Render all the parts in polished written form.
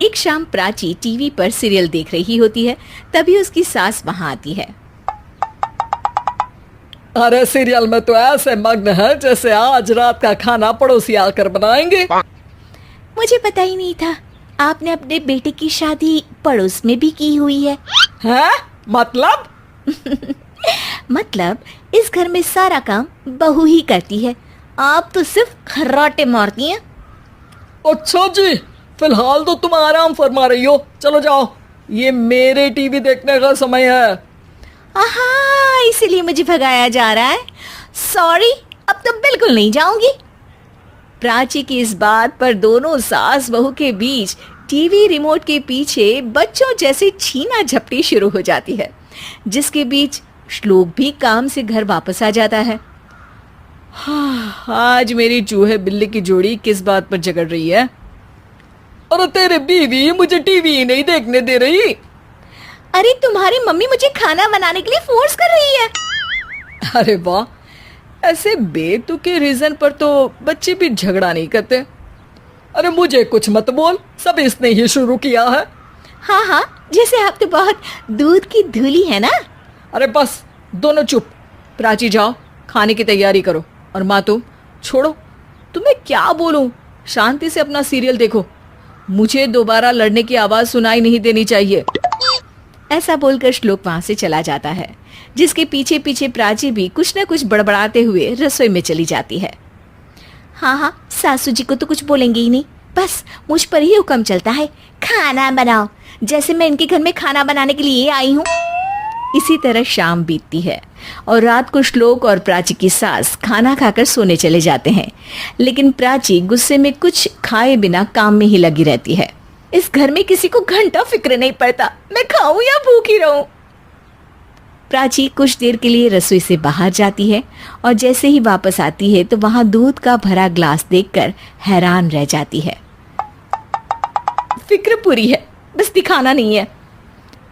एक शाम प्राची टीवी पर सीरियल देख रही होती है। तभी उसकी सास वहां आती है। अरे सीरियल में तो ऐसे मग्न है जैसे आज रात का खाना पड़ोसी आकर बनाएंगे। मुझे पता ही नहीं था आपने अपने बेटे की शादी पड़ोस में भी की हुई है। हैं? मतलब? मतलब इस घर में सारा काम बहू ही करती है, आप तो सिर्फ खर्राटे मारती हैं। अच्छा जी, फिलहाल तो तुम आराम फरमा रही हो, चलो जाओ, ये मेरे टीवी देखने का समय है। आहा, इसीलिए मुझे भगाया जा रहा है। सॉरी, अब तो बिल्कुल नहीं जाऊंगी। प्राची की इस बात पर दोनों सास बहू के बीच टीवी रिमोट के पीछे बच्चों जैसे छीना झपटी शुरू हो जाती है, जिसके बीच श्लोक भी काम से घर वापस आ जाता है। आज मेरी चूहे बिल्ली की जोड़ी किस बात पर झगड़ रही है? अरे तेरे बीवी मुझे टीवी नहीं देखने दे रही। अरे तुम्हारी मम्मी मुझे खाना बनाने के लिए फोर्स कर रही है। अरे वाह, ऐसे बेतुके रीजन पर तो बच्चे भी झगड़ा नहीं करते। अरे मुझे कुछ मत बोल, सब इसने ही शुरू किया है। हाँ हाँ, जैसे आप तो बहुत दूध की धूली है ना। अरे बस, दोनों चुप। प्राची जाओ, खाने की तैयारी करो। और माँ तुम छोड़ो, तुम्हें क्या बोलूं, शांति से अपना सीरियल देखो, मुझे दोबारा लड़ने की आवाज सुनाई नहीं देनी चाहिए। ऐसा बोलकर श्लोक वहां से चला जाता है, जिसके पीछे पीछे प्राची भी कुछ न कुछ बड़बड़ाते हुए रसोई में चली जाती है। हाँ हाँ, सासू जी को तो कुछ बोलेंगे ही नहीं, बस मुझ पर ही हुक्म चलता है, खाना बनाओ, जैसे मैं इनके घर में खाना बनाने के लिए आई हूँ। इसी तरह शाम बीतती है और रात को श्लोक और प्राची की सास खाना खाकर सोने चले जाते हैं, लेकिन प्राची गुस्से में कुछ खाए बिना काम में ही लगी रहती है। इस घर में किसी को घंटा फिक्र नहीं पड़ता, मैं खाऊं या भूखी रहूं। प्राची कुछ देर के लिए रसोई से बाहर जाती है और जैसे ही वापस आती है तो वहां दूध का भरा ग्लास देखकर हैरान रह जाती है। फिक्र पूरी है, बस दिखाना नहीं है।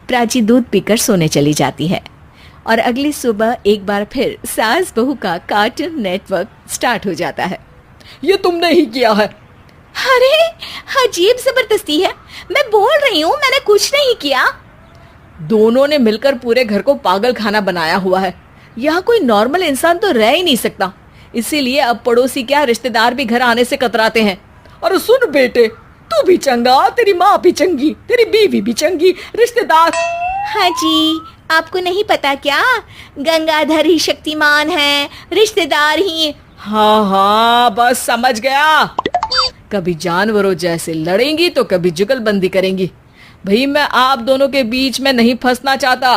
प्राची दूध पीकर सोने चली जाती है और अगली सुबह एक बार फिर सास बहू का कार्टून नेटवर्क स्टार्ट हो जाता है। ये तुमने ही किया है। अरे अजीब जबरदस्ती है, मैं बोल रही हूँ मैंने कुछ नहीं किया। दोनों ने मिलकर पूरे घर को पागल खाना बनाया हुआ है। यहाँ कोई नॉर्मल इंसान तो रह ही नहीं सकता, इसीलिए अब पड़ोसी क्या रिश्तेदार भी घर आने से कतराते हैं। और सुन बेटे, तू भी चंगा, तेरी माँ भी चंगी, तेरी बीवी भी चंगी, रिश्तेदार। हाँ जी, आपको नहीं पता क्या, गंगाधर ही शक्तिमान है, रिश्तेदार ही। हाँ हाँ, बस समझ गया। कभी जानवरों जैसे लड़ेंगी तो कभी जुगलबंदी करेंगी। भाई मैं आप दोनों के बीच में नहीं फंसना चाहता।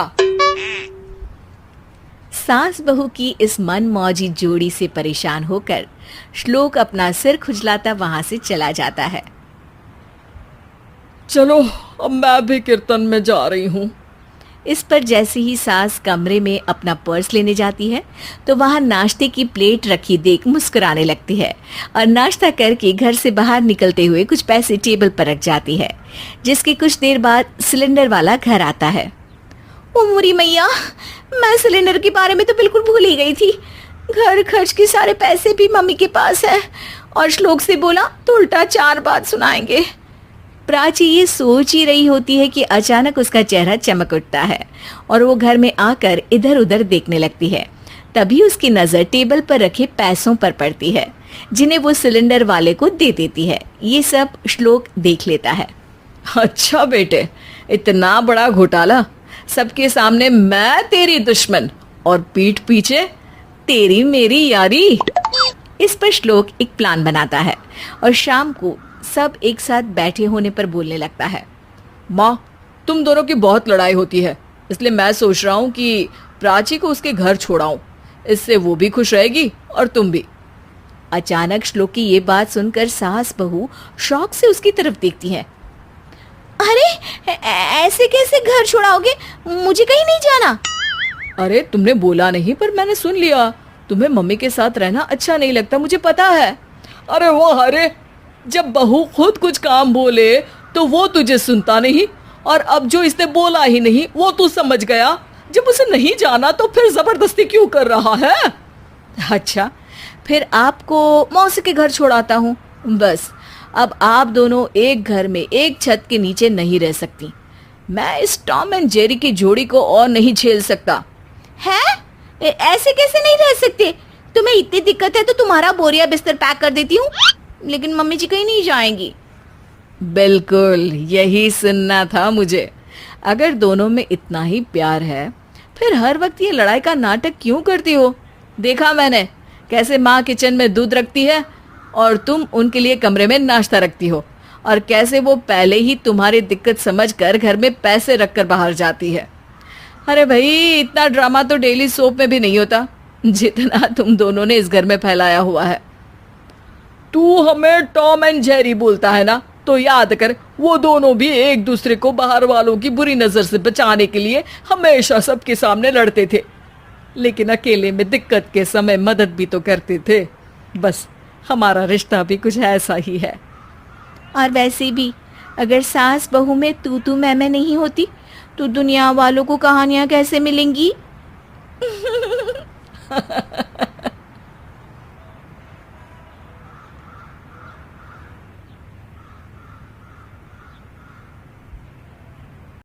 सास बहू की इस मनमौजी जोड़ी से परेशान होकर श्लोक अपना सिर खुजलाता वहां से चला जाता है। चलो अब मैं भी कीर्तन में जा रही हूँ। इस पर जैसे ही सास कमरे में अपना पर्स लेने जाती है तो वहां नाश्ते की प्लेट रखी देख मुस्कुराने लगती है और नाश्ता करके घर से बाहर निकलते हुए कुछ पैसे टेबल पर रख जाती है, जिसके कुछ देर बाद सिलेंडर वाला घर आता है। ओ मुरी मैया, मैं सिलेंडर के बारे में तो बिल्कुल भूल ही गई थी। घर खर्च के सारे पैसे भी मम्मी के पास है और श्लोक से बोला तो उल्टा 4 बात सुनाएंगे। प्राची ये सोच ही रही होती है कि अचानक उसका चेहरा चमक उठता है और वो घर में आकर इधर उधर देखने लगती है। तभी उसकी नजर टेबल पर रखे पैसों पर पड़ती है, जिन्हें वो सिलेंडर वाले को दे देती है। ये सब श्लोक देख लेता है। अच्छा बेटे, इतना बड़ा घोटाला, सबके सामने मैं तेरी दुश्मन और पीठ पीछे तेरी मेरी यारी। इस पर श्लोक एक प्लान बनाता है और शाम को सब एक साथ बैठे होने पर बोलने लगता है। माँ, तुम दोनों की बहुत लड़ाई होती है, इसलिए मैं सोच रहा हूँ कि प्राची को उसके घर छोड़ाऊं, इससे वो भी खुश रहेगी और तुम भी। अचानक श्लोक की ये बात सुनकर सास बहू शौक से उसकी तरफ देखती हैं। अरे ऐसे कैसे घर छोड़ाओगे, मुझे कहीं नहीं जाना। अरे तुमने बोला नहीं पर मैंने सुन लिया, तुम्हें मम्मी के साथ रहना अच्छा नहीं लगता, मुझे पता है। अरे वो अरे, जब बहू खुद कुछ काम बोले तो वो तुझे सुनता नहीं, और अब जो इसने बोला ही नहीं वो तू समझ गया। जब उसे नहीं जाना तो फिर जबरदस्ती क्यों कर रहा है? अच्छा, फिर आपको मौसी के घर छोड़ाता हूँ, बस अब आप दोनों एक घर में एक छत के नीचे नहीं रह सकती। मैं इस टॉम एंड जेरी की जोड़ी को और नहीं झेल सकता। है? ऐसे कैसे नहीं रह सकते? तुम्हें इतनी दिक्कत है तो तुम्हारा बोरिया बिस्तर पैक कर देती हूँ, लेकिन मम्मी जी कहीं नहीं जाएंगी। बिल्कुल यही सुनना था मुझे। अगर दोनों में इतना ही प्यार है फिर हर वक्त ये लड़ाई का नाटक क्यों करती हो? देखा मैंने कैसे माँ किचन में दूध रखती है और तुम उनके लिए कमरे में नाश्ता रखती हो, और कैसे वो पहले ही तुम्हारी दिक्कत समझकर घर में पैसे रखकर बाहर जाती है। अरे भाई, इतना ड्रामा तो डेली सोप में भी नहीं होता जितना तुम दोनों ने इस घर में फैलाया हुआ है। तू हमें टॉम एंड जेरी बोलता है ना, तो याद कर वो दोनों भी एक दूसरे को बाहर वालों की बुरी नजर से बचाने के लिए हमेशा सबके सामने लड़ते थे, लेकिन अकेले में दिक्कत के समय मदद भी तो करते थे। बस हमारा रिश्ता भी कुछ ऐसा ही है। और वैसे भी अगर सास बहू में तू मैं नहीं होती तो दुनिया वालों को कहानियां कैसे मिलेंगी?